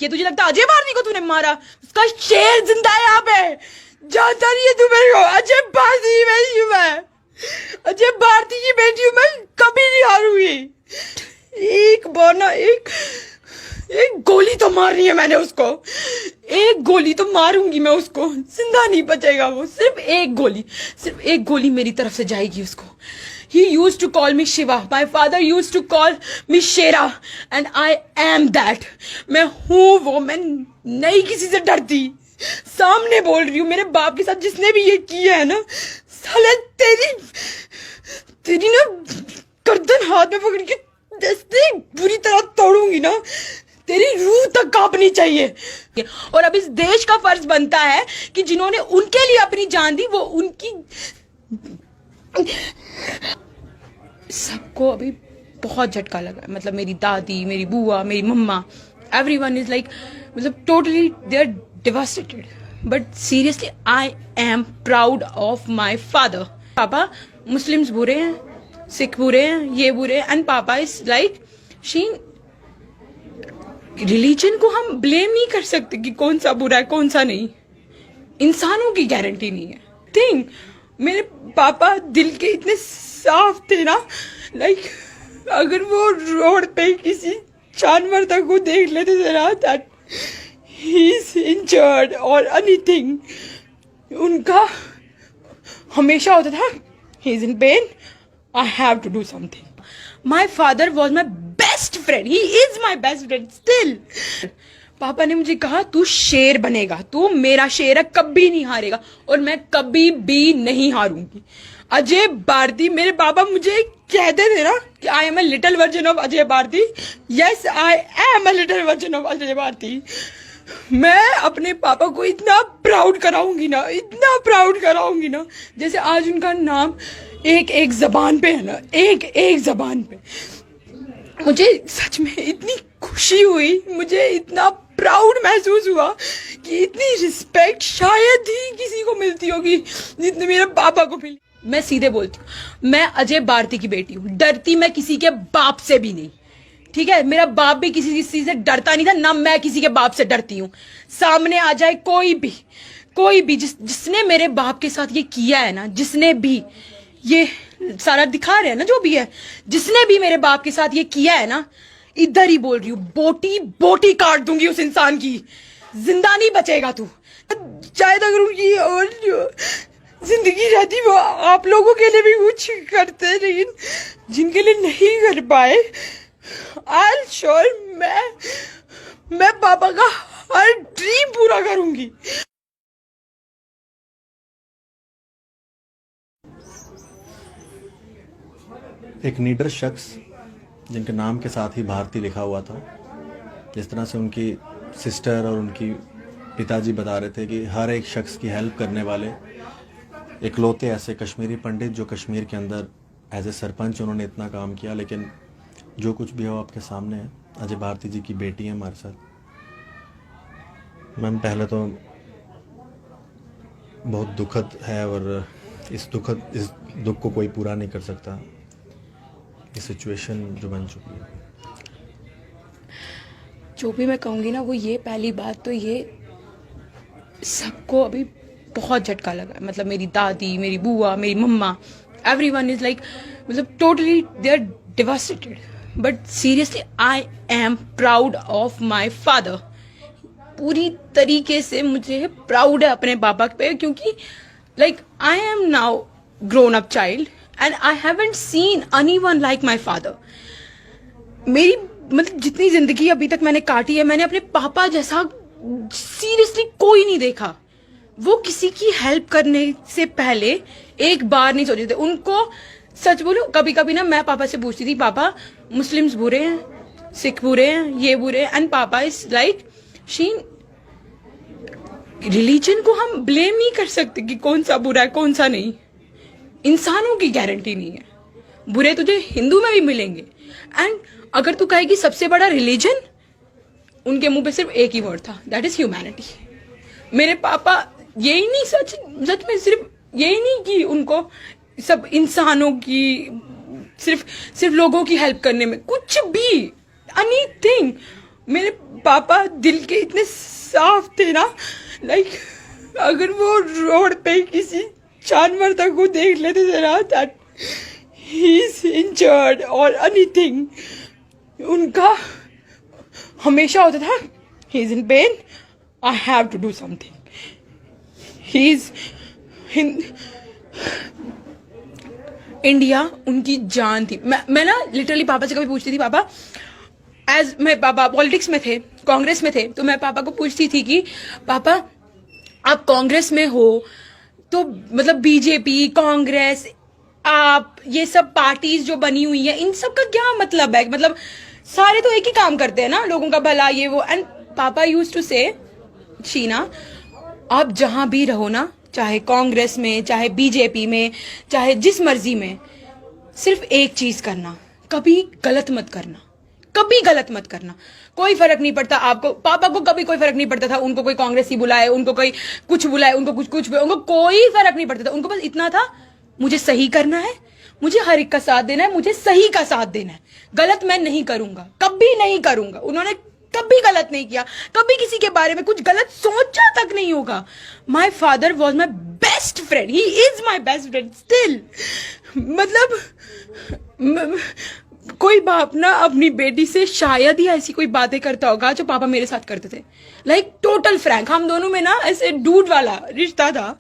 है। तुझे लगता है अजय भारती को तूने मारा? उसका शेर जिंदा है यहाँ पे, जानता नहीं है तू मेरे को? अजय भारती की बेटी हूँ मैं, अजय भारती की बेटी हूँ मैं, कभी नहीं हारूंगी। एक बार ना एक गोली तो मारनी है मैंने उसको, एक गोली तो मारूंगी मैं उसको, जिंदा नहीं बचेगा वो। सिर्फ एक गोली मेरी तरफ से जाएगी उसको। He used to call me Shiva. My father used to call me Shera, and I am that. मैं हूँ वो, मैं नहीं किसी से डरती। सामने बोल रही हूँ, मेरे बाप के साथ जिसने भी ये किया है ना, साले तेरी ना गर्दन हाथ में पकड़ के ऐसे बुरी तरह तोड़ूंगी ना, तेरी रूह तक कांपनी चाहिए। और अब इस देश का फर्ज बनता है कि जिन्होंने उनके लिए अपनी जान दी, वो उनकी सबको अभी बहुत झटका लगा है। मतलब मेरी दादी, मेरी बुआ, मेरी मम्मा, एवरीवन इज लाइक, मतलब totally they are devastated. But seriously I am proud of my father. पापा मुस्लिम्स बुरे हैं, सिख बुरे हैं, ये बुरे हैं, एंड पापा इज लाइक शी। रिलीजन को हम ब्लेम नहीं कर सकते कि कौन सा बुरा है कौन सा नहीं, इंसानों की गारंटी नहीं है। थिंक मेरे पापा दिल के इतने साफ थे ना, लाइक अगर वो रोड पे किसी जानवर तक को देख लेते थे ना, दैट ही इज इंजर्ड और एनीथिंग, उनका हमेशा होता था he is in pain, I have to do something. My father was my best friend, he is my best friend still. पापा ने मुझे कहा तू शेर बनेगा, तू मेरा शेर है, कभी नहीं हारेगा, और मैं कभी भी नहीं हारूंगी। अजय भारती, मेरे पापा मुझे कहते थे ना कि I am a little version of Ajay Bharti. Yes, I am a little version of Ajay Bharti. मैं अपने पापा को इतना प्राउड कराऊंगी ना, इतना प्राउड कराऊंगी ना, जैसे आज उनका नाम एक जबान पे है ना, एक जबान पे। मुझे सच में इतनी खुशी हुई, मुझे इतना प्राउड महसूस हुआ कि इतनी रिस्पेक्ट शायद ही किसी को मिलती होगी जितने मेरे पापा को मिली। मैं सीधे बोलती हूँ, मैं अजय भारती की बेटी हूँ, डरती मैं किसी के बाप से भी नहीं, ठीक है? मेरा बाप भी किसी चीज से डरता नहीं था, ना मैं किसी के बाप से डरती हूँ। सामने आ जाए कोई भी जिसने मेरे बाप के साथ ये किया है ना, जिसने भी ये सारा दिखा रहे हैं ना, जो भी है, जिसने भी मेरे बाप के साथ ये किया है ना, इधर ही बोल रही हूँ, बोटी काट दूंगी उस इंसान की, जिंदा नहीं बचेगा तू। शायद अगर उनकी और जिंदगी रहती वो आप लोगों के लिए भी कुछ करते, लेकिन जिनके लिए नहीं कर पाए, आई एम श्योर मैं पापा का हर ड्रीम पूरा करूंगी। एक नीडर शख्स जिनके नाम के साथ ही भारती लिखा हुआ था, जिस तरह से उनकी सिस्टर और उनकी पिताजी बता रहे थे कि हर एक शख्स की हेल्प करने वाले इकलौते ऐसे कश्मीरी पंडित, जो कश्मीर के अंदर एज ए सरपंच उन्होंने इतना काम किया। लेकिन जो कुछ भी हो आपके सामने है, अजय भारती जी की बेटी है हमारे साथ। मैम, पहले तो बहुत दुखद है, और इस दुख को कोई पूरा नहीं कर सकता, ये सिचुएशन जो बन चुकी है। जो भी मैं कहूँगी ना, वो ये पहली बात तो ये सबको अभी बहुत झटका लगा है। मतलब मेरी दादी, मेरी बुआ, मेरी मम्मा, एवरीवन इज लाइक, मतलब totally they are devastated. But seriously I am proud of my father. पूरी तरीके से मुझे प्राउड है अपने पापा पे, क्योंकि like I am now grown up child and I haven't seen anyone like my father. मेरी मतलब जितनी जिंदगी अभी तक मैंने काटी है, मैंने अपने पापा जैसा सीरियसली कोई नहीं देखा। वो किसी की हेल्प करने से पहले एक बार नहीं सोचते थे। उनको सच बोलो, कभी कभी ना मैं पापा से पूछती थी, पापा मुस्लिम्स बुरे हैं, सिख बुरे हैं, ये बुरे हैं, एंड पापा इज लाइक शी। रिलीजन को हम ब्लेम नहीं कर सकते कि कौन सा बुरा है कौन सा नहीं, इंसानों की गारंटी नहीं है। बुरे तुझे हिंदू में भी मिलेंगे, एंड अगर तू कहेगी सबसे बड़ा रिलीजन, उनके मुंह पे सिर्फ एक ही वर्ड था, दैट इज ह्यूमैनिटी। मेरे पापा यही नहीं, सच में सिर्फ यही नहीं कि उनको सब इंसानों की, सिर्फ लोगों की हेल्प करने में, कुछ भी एनीथिंग, मेरे पापा दिल के इतने साफ थे ना, लाइक अगर वो रोड पे किसी जानवर तक को देख लेते थे ना, दैट ही इज इंजर्ड और एनीथिंग, उनका हमेशा होता था he is in pain, I have to do something, he is India उनकी जान थी। मैं ना लिटरली पापा से कभी पूछती थी, पापा एज मैं पापा पॉलिटिक्स में थे, कांग्रेस में थे, तो मैं पापा को पूछती थी कि पापा आप कांग्रेस में हो तो मतलब बीजेपी, कांग्रेस, आप ये सब पार्टीज जो बनी हुई है इन सब का क्या मतलब है, मतलब सारे तो एक ही काम करते हैं ना, लोगों का भला ये वो। एंड पापा यूज्ड टू से, शीना आप जहां भी रहो ना, चाहे कांग्रेस में, चाहे बीजेपी में, चाहे जिस मर्जी में, सिर्फ एक चीज करना, कभी गलत मत करना, कभी गलत मत करना, कोई फर्क नहीं पड़ता आपको। पापा को कभी कोई फर्क नहीं पड़ता था, उनको कोई कांग्रेसी बुलाए, उनको कोई कुछ बुलाए, उनको कुछ उनको कोई फर्क नहीं पड़ता था, उनको बस इतना था मुझे सही करना है, मुझे हर एक का साथ देना है, मुझे सही का साथ देना है, गलत मैं नहीं करूंगा, कभी नहीं करूंगा। उन्होंने कभी गलत नहीं किया, कभी किसी के बारे में कुछ गलत सोचा तक नहीं होगा। माई father was my best friend, he is my best friend still. मतलब कोई बाप ना अपनी बेटी से शायद ही ऐसी कोई बातें करता होगा जो पापा मेरे साथ करते थे, लाइक टोटल फ्रैंक, हम दोनों में ना ऐसे डूड वाला रिश्ता था।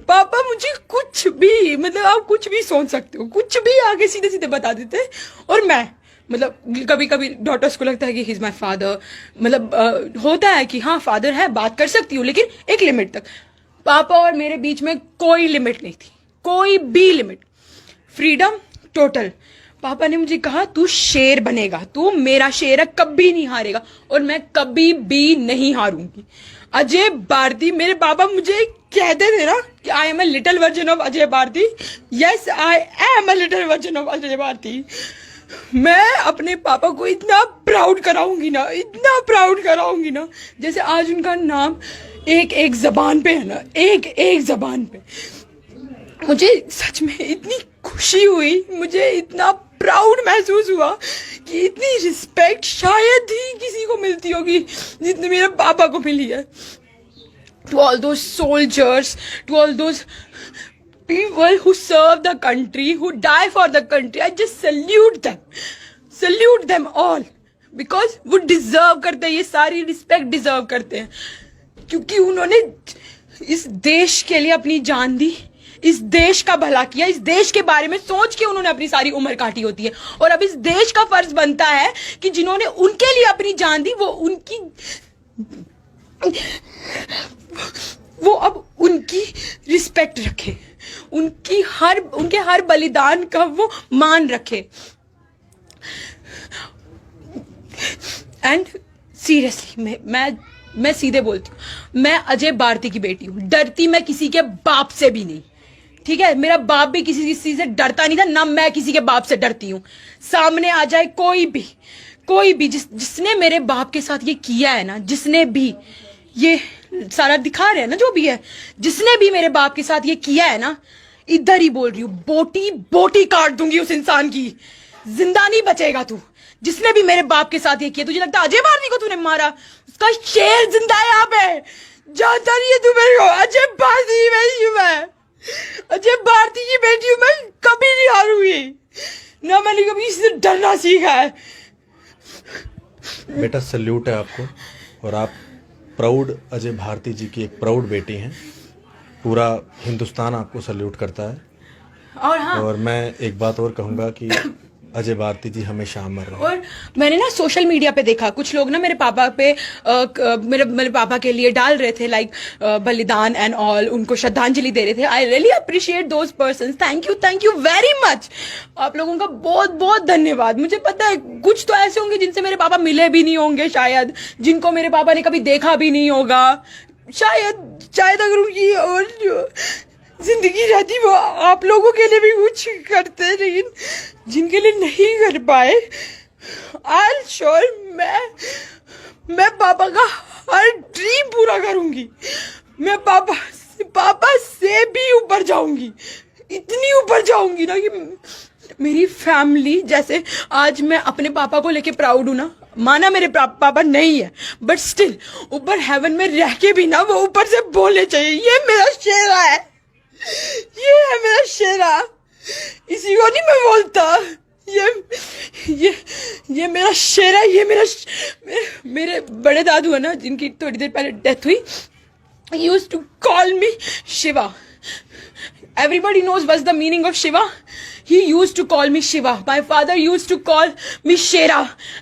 पापा मुझे कुछ भी, मतलब आप कुछ भी सोच सकते हो, कुछ भी आगे सीधे सीधे बता देते। और मैं मतलब कभी कभी डॉटर्स को लगता है कि ही इज माई फादर, मतलब होता है कि हाँ फादर है, बात कर सकती हूँ, लेकिन एक लिमिट तक। पापा और मेरे बीच में कोई लिमिट नहीं थी, कोई भी लिमिट, फ्रीडम टोटल। पापा ने मुझे कहा तू शेर बनेगा, तू मेरा शेर है, कभी नहीं हारेगा, और मैं कभी भी नहीं हारूंगी। अजय भारती, मेरे पापा मुझे कहते थे ना कि I am a little version of Ajay Bharti, yes I am a little version of Ajay Bharti. मैं अपने पापा को इतना प्राउड कराऊंगी ना, इतना प्राउड कराऊंगी ना, जैसे आज उनका नाम एक एक जबान पे है ना, एक एक जबान पे। मुझे सच में इतनी खुशी हुई, मुझे इतना प्राउड महसूस हुआ कि इतनी रिस्पेक्ट शायद ही किसी को मिलती होगी जितनी मेरे पापा को मिली है। To all those soldiers, to all those people who serve the country, who die for the country, I just salute them all, because वो deserve करते हैं, ये सारी respect deserve करते हैं, क्योंकि उन्होंने इस देश के लिए अपनी जान दी, इस देश का भला किया, इस देश के बारे में सोच के उन्होंने अपनी सारी उम्र काटी होती है। और अब इस देश का फर्ज बनता है कि जिन्होंने उनके लिए अपनी जान दी, वो अब उनकी रिस्पेक्ट रखे, उनके हर बलिदान का वो मान रखे। एंड सीरियसली मैं सीधे बोलती हूँ, मैं अजय भारती की बेटी हूँ, डरती मैं किसी के बाप से भी नहीं, ठीक है? मेरा बाप भी किसी चीज से डरता नहीं था, ना मैं किसी के बाप से डरती हूँ। सामने आ जाए कोई भी जिसने मेरे बाप के साथ ये किया है ना, जिसने भी ये सारा दिखा रहे हैं ना, जो भी है, जिसने भी मेरे बाप के साथ ये किया है ना, इधर ही बोल रही हूँ, बोटी काट दूंगी उस इंसान की, जिंदा नहीं बचेगा तू। जिसने भी मेरे बाप के साथ ये किया, तुझे लगता है अजय भारती को तूने मारा, उसका शेर जिंदा है यहाँ पे, जानता नहीं है तू मेरे को? अजय भारती की बेटी हूँ मैं, अजय भारती की बेटी हूँ मैं, कभी नहीं हारूंगी, ना मैंने कभी इससे डरना सीखा है। बेटा सल्यूट है आपको, और आप प्राउड अजय भारती जी की एक प्राउड बेटी हैं, पूरा हिंदुस्तान आपको सल्यूट करता है। और हाँ, और मैं एक बात और कहूँगा कि अजय भारती जी हमेशा अमर रहे। और मैंने ना सोशल मीडिया पे देखा, कुछ लोग ना मेरे पापा पे मेरे पापा के लिए डाल रहे थे लाइक बलिदान एंड ऑल, उनको श्रद्धांजलि दे रहे थे। I really appreciate those persons, thank you very much. आप लोगों का बहुत बहुत धन्यवाद। मुझे पता है कुछ तो ऐसे होंगे जिनसे मेरे पापा मिले भी नहीं होंगे, शायद जिनको मेरे पापा ने कभी देखा भी नहीं होगा, शायद अगर उनकी और जिंदगी रहती वो आप लोगों के लिए भी कुछ करते, लेकिन जिनके लिए नहीं कर पाए, आई श्योर मैं पापा का हर ड्रीम पूरा करूंगी। मैं पापा से भी ऊपर जाऊंगी, इतनी ऊपर जाऊंगी ना कि मेरी फैमिली, जैसे आज मैं अपने पापा को लेके प्राउड हूं ना, माना मेरे पापा नहीं है, बट स्टिल ऊपर हेवन में रह के भी ना वो ऊपर से बोलने चाहिए, ये मेरा शेरा है, ये है मेरा शेरा, इसी को नहीं मैं बोलता, ये मेरा शेरा, ये मेरे बड़े दादू है ना, जिनकी थोड़ी देर पहले डेथ हुई, he used to call me Shiva. Everybody knows what's the meaning of Shiva. He used to call me Shiva. My father used to call me Shera,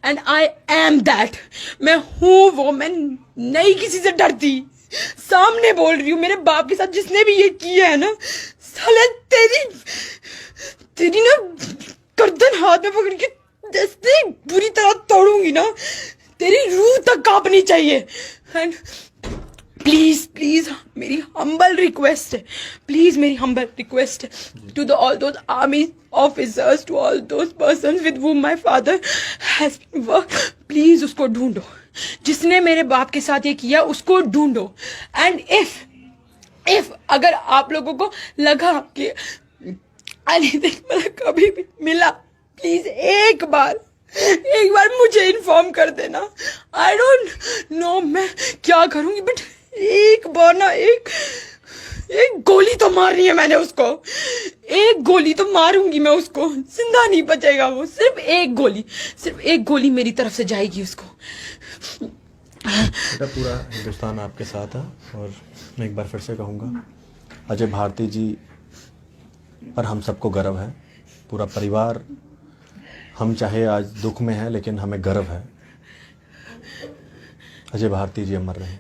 and I am that. मैं हूँ वो, मैं नहीं किसी से डरती, सामने बोल रही हूँ। मेरे बाप के साथ जिसने भी ये किया है ना, साले तेरी ना गर्दन हाथ में पकड़ के ऐसे बुरी तरह तोड़ूंगी ना, तेरी रूह तक कांपनी चाहिए। एंड प्लीज मेरी हम्बल रिक्वेस्ट है, प्लीज मेरी हम्बल रिक्वेस्ट है to all those army officers, to all those persons with whom my father has been work, please उसको ढूंढो, जिसने मेरे बाप के साथ ये किया उसको ढूंढो। एंड इफ अगर आप लोगों को लगा कि अली देशमुख कभी भी मिला, प्लीज एक बार मुझे इन्फॉर्म कर देना। आई डोंट नो मैं क्या करूंगी, बट एक बार ना एक गोली तो मारनी है मैंने उसको, एक गोली तो मारूंगी मैं उसको, जिंदा नहीं बचेगा वो, सिर्फ एक गोली मेरी तरफ से जाएगी उसको। बेटा पूरा हिंदुस्तान आपके साथ है, और मैं एक बार फिर से कहूँगा, अजय भारती जी पर हम सबको गर्व है, पूरा परिवार, हम चाहे आज दुख में हैं लेकिन हमें गर्व है। अजय भारती जी अमर रहे।